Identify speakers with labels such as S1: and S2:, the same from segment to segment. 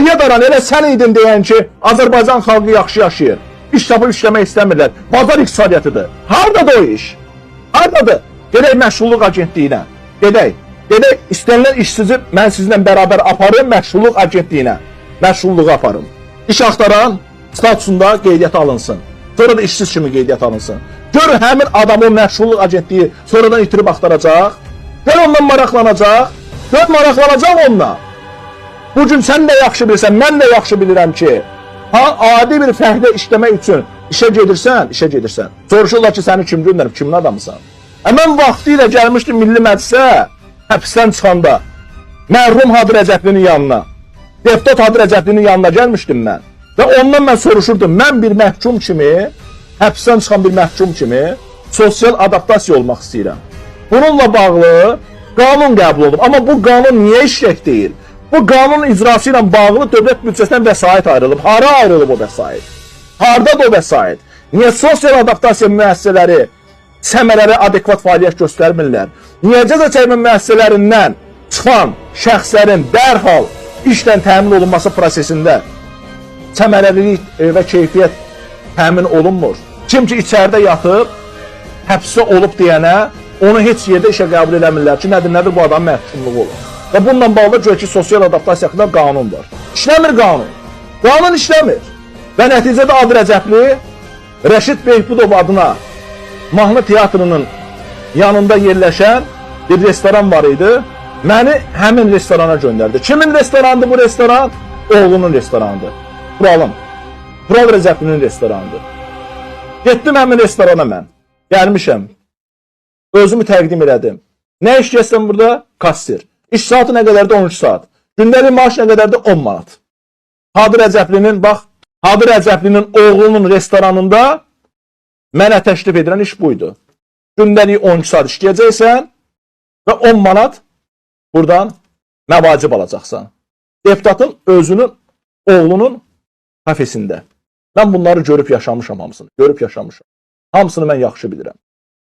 S1: Əyyad Aran elə sən idin deyən ki, Azərbaycan xalqı yaxşı yaşayır. İş tapıb işləmək istəmirlər. Bazar iqtisadiyyətidir. Hardadır o iş? Hardadır? Gedək məşğulluq agentliyinə. Gedək istənilən işsizi mən sizinlə bərabər aparım məşğulluq agentliyinə. Məşğulluğa aparım. İş axtaran statusunda qeydiyyata alınsın. Sonra da işsiz kimi qeydiyyata alınsın. Görün həmin adamı məşğulluq agentliyi sonradan itirib axtaracaq. Gör ondan maraqlanacaq. Gör maraqlanacaq onunla. Bugün sən də yaxşı bilirsən, mən də yaxşı bilirəm ki, adi bir fəhlə işləmək üçün işə gedirsən. Soruşurlar ki, səni kim göndərib, kimin adamısan? Mən vaxtı ilə gəlmişdim Milli Məclisə, həbsdən çıxanda, mərhum Hadi Rəcəblinin yanına, deputat Hadi Rəcəblinin yanına gəlmişdim mən. Və ondan mən soruşurdum, mən bir məhkum kimi, həbsdən çıxan bir məhkum kimi, sosial adaptasiya olmaq istəyirəm. Bununla bağlı qanun qəbul olunub. Amma bu qanun niyə işlək deyil? Bu qanun icrası ilə bağlı dövlət büdcəsindən vəsait ayrılıb. Hara ayrılıb o vəsait? Hardadır o vəsait? Niyə sosial adaptasiya müəssisələri səmərəli adekvat fəaliyyət göstərmirlər? Niyə cəza çəkmə müəssisələrindən çıxan şəxslərin dərhal işlə təmin olunması prosesində səmərəlilik və keyfiyyət təmin olunmur? Kim ki içəridə yatıb, həbsdə olub deyənə, onu heç yerdə işə qəbul eləmirlər ki, nədir bu adamın məhkumluğu olur. Və bununla bağlı gör ki, sosial adaptasiya haqqında qanun var. İşləmir qanun. Qanun işləmir. Və nəticədə Hadi Rəcəbli Rəşid Behbudov adına mahnı teatrının yanında yerləşən bir restoran var idi. Məni həmin restorana göndərdi. Kimin restorandır bu restoran? Oğlunun restoranıdır. Tural Rəcəblinin restoranıdır. Getdim həmin restorana mən. Gəlmişəm. Özümü təqdim elədim. Nə iş gəlsən burada? Kassir. İş saatı nə qədərdir? 13 saat. Gündəlik maaş nə qədərdir? 10 manat. Hadi Rəcəblinin oğlunun restoranında mənə təklif edirən iş buydu. Gündəlik 13 saat işləyəcəksən və 10 manat buradan məvacib alacaqsan. Deputatın özünün oğlunun kafesində. Mən bunları görüb yaşamışam hamısını. Hamısını mən yaxşı bilirəm.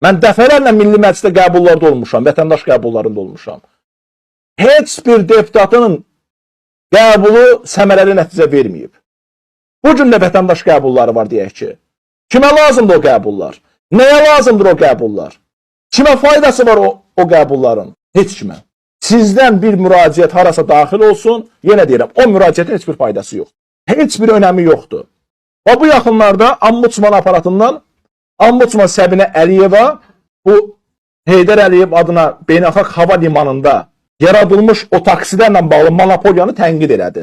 S1: Mən dəfələrlə Milli Məclisdə qəbullarda olmuşam, vətəndaş qəbullarında olmuşam. Heç bir deputatın qəbulu səmərəli nəticə verməyib. Bugün də vətəndaş qəbulları var deyək ki. Kimə lazımdır o qəbullar? Nəyə lazımdır o qəbullar? Kimə faydası var o qəbulların? Heç kimə. Sizdən bir müraciət harasa daxil olsun, yenə deyirəm, o müraciətin heç bir faydası yoxdur. Heç bir önəmi yoxdur. Və bu yaxınlarda Ombudsman aparatından Ombudsman Səbinə Əliyeva bu Heydər Əliyev adına beynəlxalq hava limanında yaradılmış o taksilərlə bağlı monopoliyanı tənqid elədi.